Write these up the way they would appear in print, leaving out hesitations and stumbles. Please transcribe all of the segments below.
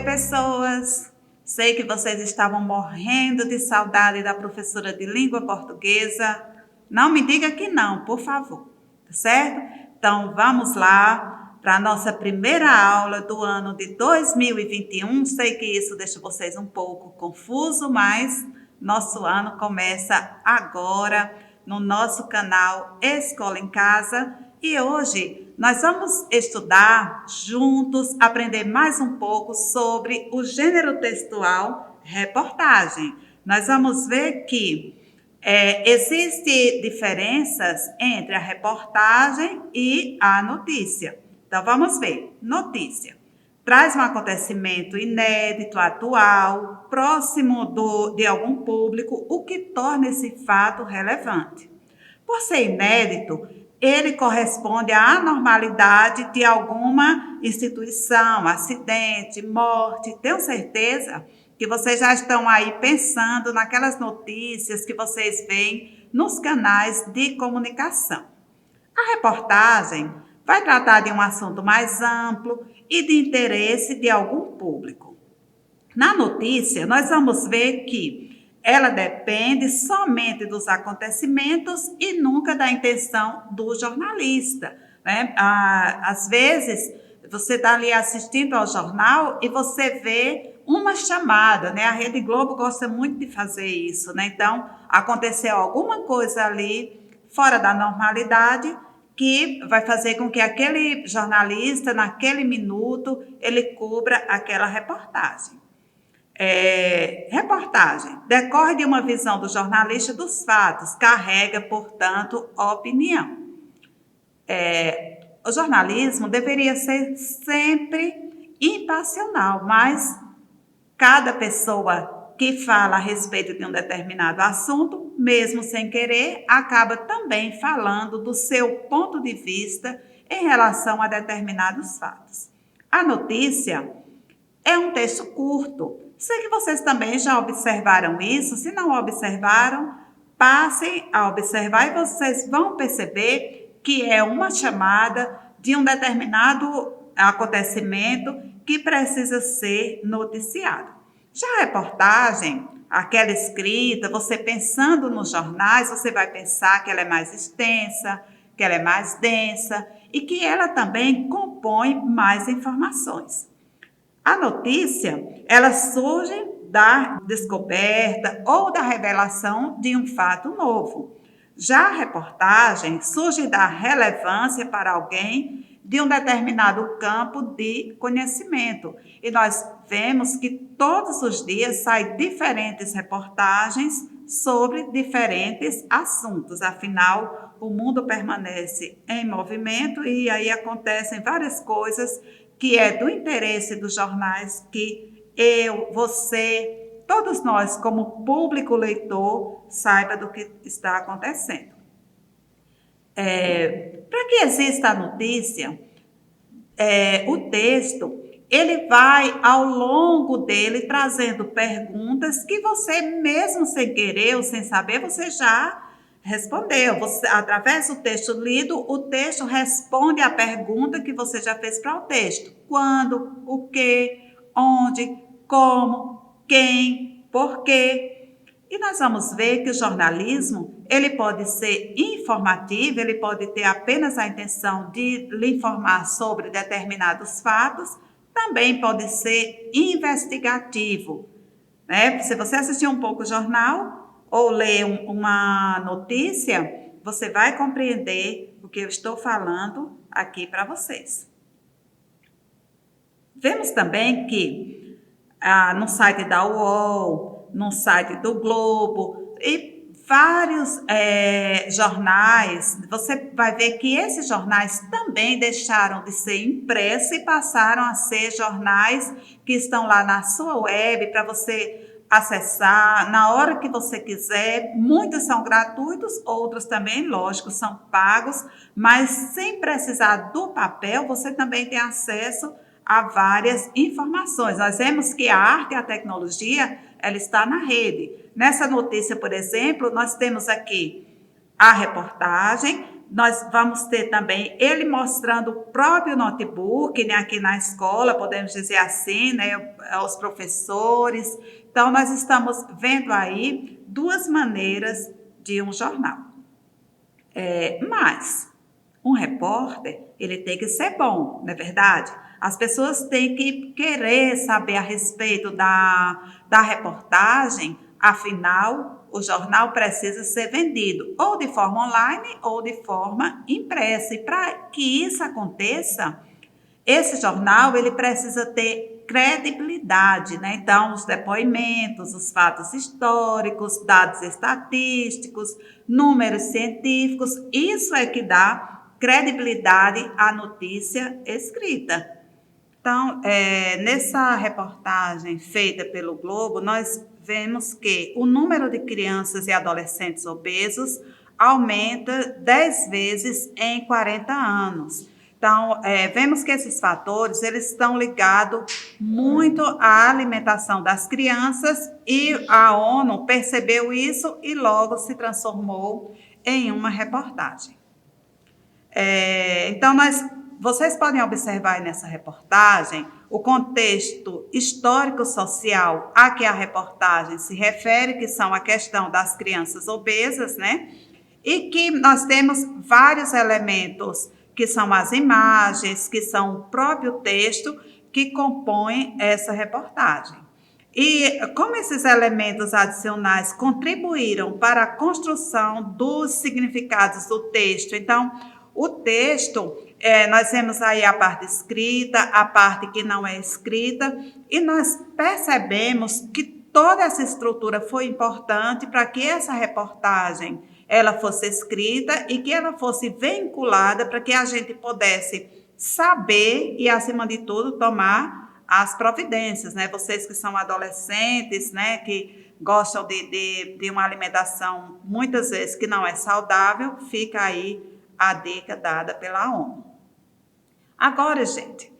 Oi, pessoas! Sei que vocês estavam morrendo de saudade da professora de língua portuguesa. Não me diga que não, por favor, tá certo? Então, vamos lá para a nossa primeira aula do ano de 2021. Sei que isso deixa vocês um pouco confusos, mas nosso ano começa agora no nosso canal Escola em Casa. E hoje nós vamos estudar juntos, aprender mais um pouco sobre o gênero textual reportagem. Nós vamos ver que existem diferenças entre a reportagem e a notícia. Então vamos ver. Notícia traz um acontecimento inédito, atual, próximo de algum público, o que torna esse fato relevante. Por ser inédito, ele corresponde à anormalidade de alguma instituição, acidente, morte. Tenho certeza que vocês já estão aí pensando naquelas notícias que vocês veem nos canais de comunicação. A reportagem vai tratar de um assunto mais amplo e de interesse de algum público. Na notícia, nós vamos ver que ela depende somente dos acontecimentos e nunca da intenção do jornalista, né? Às vezes, você está ali assistindo ao jornal e você vê uma chamada, né? A Rede Globo gosta muito de fazer isso, né? Então, aconteceu alguma coisa ali fora da normalidade que vai fazer com que aquele jornalista, naquele minuto, ele cubra aquela reportagem. Reportagem decorre de uma visão do jornalista dos fatos, carrega, portanto, opinião. O jornalismo deveria ser sempre impassional, mas cada pessoa que fala a respeito de um determinado assunto, mesmo sem querer, acaba também falando do seu ponto de vista em relação a determinados fatos. A notícia é um texto curto. Sei que vocês também já observaram isso. Se não observaram, passem a observar e vocês vão perceber que é uma chamada de um determinado acontecimento que precisa ser noticiado. Já a reportagem, aquela escrita, você pensando nos jornais, você vai pensar que ela é mais extensa, que ela é mais densa e que ela também compõe mais informações. A notícia, ela surge da descoberta ou da revelação de um fato novo. Já a reportagem surge da relevância para alguém de um determinado campo de conhecimento. E nós vemos que todos os dias saem diferentes reportagens sobre diferentes assuntos. Afinal, o mundo permanece em movimento e aí acontecem várias coisas que é do interesse dos jornais que eu, você, todos nós, como público leitor, saiba do que está acontecendo. Para que exista a notícia, o texto, ele vai, ao longo dele, trazendo perguntas que você, mesmo sem querer ou sem saber, você já respondeu. Você, através do texto lido, o texto responde à pergunta que você já fez para o texto. Quando, o que, onde, como, quem, por quê. E nós vamos ver que o jornalismo, ele pode ser informativo, ele pode ter apenas a intenção de lhe informar sobre determinados fatos, também pode ser investigativo, né? Se você assistir um pouco o jornal ou ler uma notícia, você vai compreender o que eu estou falando aqui para vocês. Vemos também que no site da UOL, no site do Globo e vários jornais, você vai ver que esses jornais também deixaram de ser impressos e passaram a ser jornais que estão lá na sua web para você acessar na hora que você quiser. Muitos são gratuitos, outros também, lógico, são pagos, mas sem precisar do papel, você também tem acesso a várias informações. Nós vemos que a arte e a tecnologia, ela está na rede. Nessa notícia, por exemplo, nós temos aqui a reportagem, Nós vamos ter também ele mostrando o próprio notebook, né, aqui na escola, podemos dizer assim, né, aos professores. Então, nós estamos vendo aí duas maneiras de um jornal. Mas um repórter, ele tem que ser bom, não é verdade? As pessoas têm que querer saber a respeito da reportagem, afinal, o jornal precisa ser vendido ou de forma online ou de forma impressa. E para que isso aconteça, esse jornal ele precisa ter credibilidade, né? Então, os depoimentos, os fatos históricos, dados estatísticos, números científicos, isso é que dá credibilidade à notícia escrita. Então, nessa reportagem feita pelo Globo, nós vemos que o número de crianças e adolescentes obesos aumenta 10 vezes em 40 anos. Então, vemos que esses fatores eles estão ligados muito à alimentação das crianças e a ONU percebeu isso e logo se transformou em uma reportagem. Então, vocês podem observar aí nessa reportagem o contexto histórico-social a que a reportagem se refere, que são a questão das crianças obesas, né? E que nós temos vários elementos, que são as imagens, que são o próprio texto, que compõem essa reportagem. E como esses elementos adicionais contribuíram para a construção dos significados do texto, então, o texto, nós temos aí a parte escrita, a parte que não é escrita, e nós percebemos que toda essa estrutura foi importante para que essa reportagem ela fosse escrita e que ela fosse vinculada para que a gente pudesse saber e, acima de tudo, tomar as providências, né? Vocês que são adolescentes, né, que gostam de uma alimentação, muitas vezes, que não é saudável, fica aí a dica dada pela ONU. Agora, gente,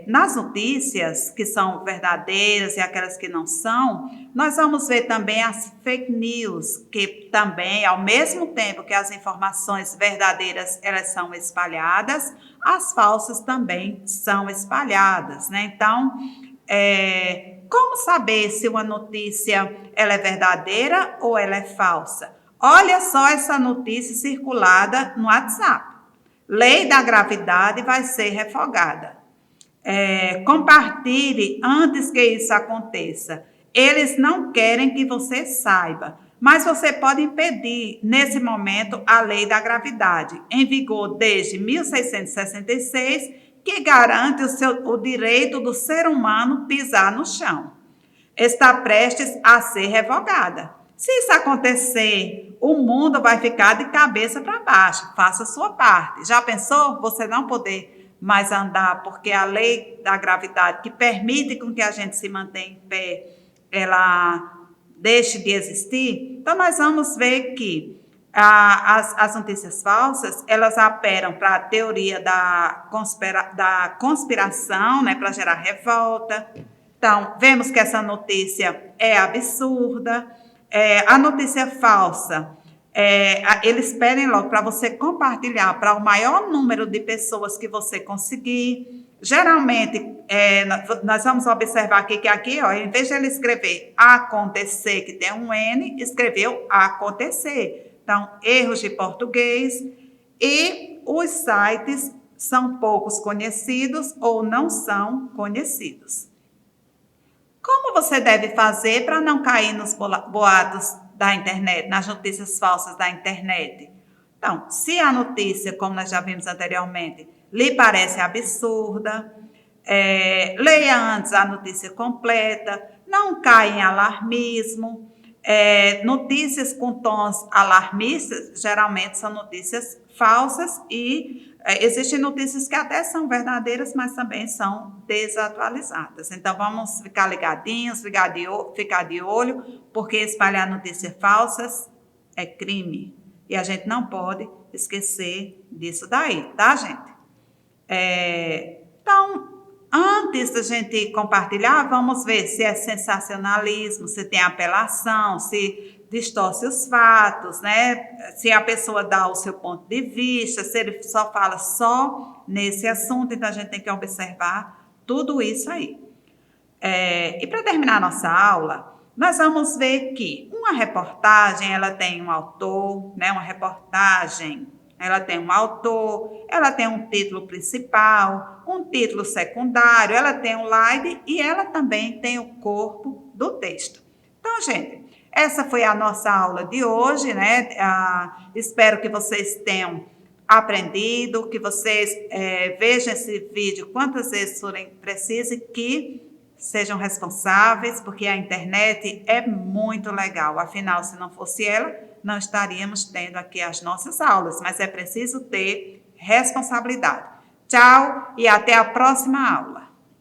nas notícias que são verdadeiras e aquelas que não são, nós vamos ver também as fake news, que também, ao mesmo tempo que as informações verdadeiras elas são espalhadas, as falsas também são espalhadas, né? Então, como saber se uma notícia ela é verdadeira ou ela é falsa? Olha só essa notícia circulada no WhatsApp. Lei da gravidade vai ser revogada. Compartilhe antes que isso aconteça. Eles não querem que você saiba, mas você pode impedir, nesse momento, a lei da gravidade, em vigor desde 1666, que garante o direito do ser humano pisar no chão. Está prestes a ser revogada. Se isso acontecer, o mundo vai ficar de cabeça para baixo. Faça a sua parte. Já pensou você não poder mais andar porque a lei da gravidade que permite com que a gente se mantenha em pé, ela deixe de existir? Então, nós vamos ver que as notícias falsas, elas apelam para a teoria da conspiração, né, para gerar revolta. Então, vemos que essa notícia é absurda. A notícia falsa, eles pedem logo para você compartilhar para o maior número de pessoas que você conseguir. Geralmente, nós vamos observar aqui que aqui, ó, em vez de ele escrever acontecer, que tem um N, escreveu acontecer. Então, erros de português, e os sites são poucos conhecidos ou não são conhecidos. Como você deve fazer para não cair nos boatos da internet, nas notícias falsas da internet? Então, se a notícia, como nós já vimos anteriormente, lhe parece absurda, leia antes a notícia completa, não caia em alarmismo. Notícias com tons alarmistas geralmente são notícias falsas e existem notícias que até são verdadeiras, mas também são desatualizadas. Então, vamos ficar ligadinhos, ficar de olho, porque espalhar notícias falsas é crime. E a gente não pode esquecer disso daí, tá, gente? Então, antes da gente compartilhar, vamos ver se é sensacionalismo, se tem apelação, se distorce os fatos, né? Se a pessoa dá o seu ponto de vista, se ele só fala só nesse assunto, então a gente tem que observar tudo isso aí. E para terminar a nossa aula, nós vamos ver que uma reportagem, ela tem um autor, né? Uma reportagem, ela tem um autor, ela tem um título principal, um título secundário, ela tem um slide e ela também tem o corpo do texto. Então, gente, essa foi a nossa aula de hoje, né? Espero que vocês tenham aprendido, que vocês vejam esse vídeo quantas vezes forem preciso e que sejam responsáveis, porque a internet é muito legal. Afinal, se não fosse ela, não estaríamos tendo aqui as nossas aulas, mas é preciso ter responsabilidade. Tchau e até a próxima aula.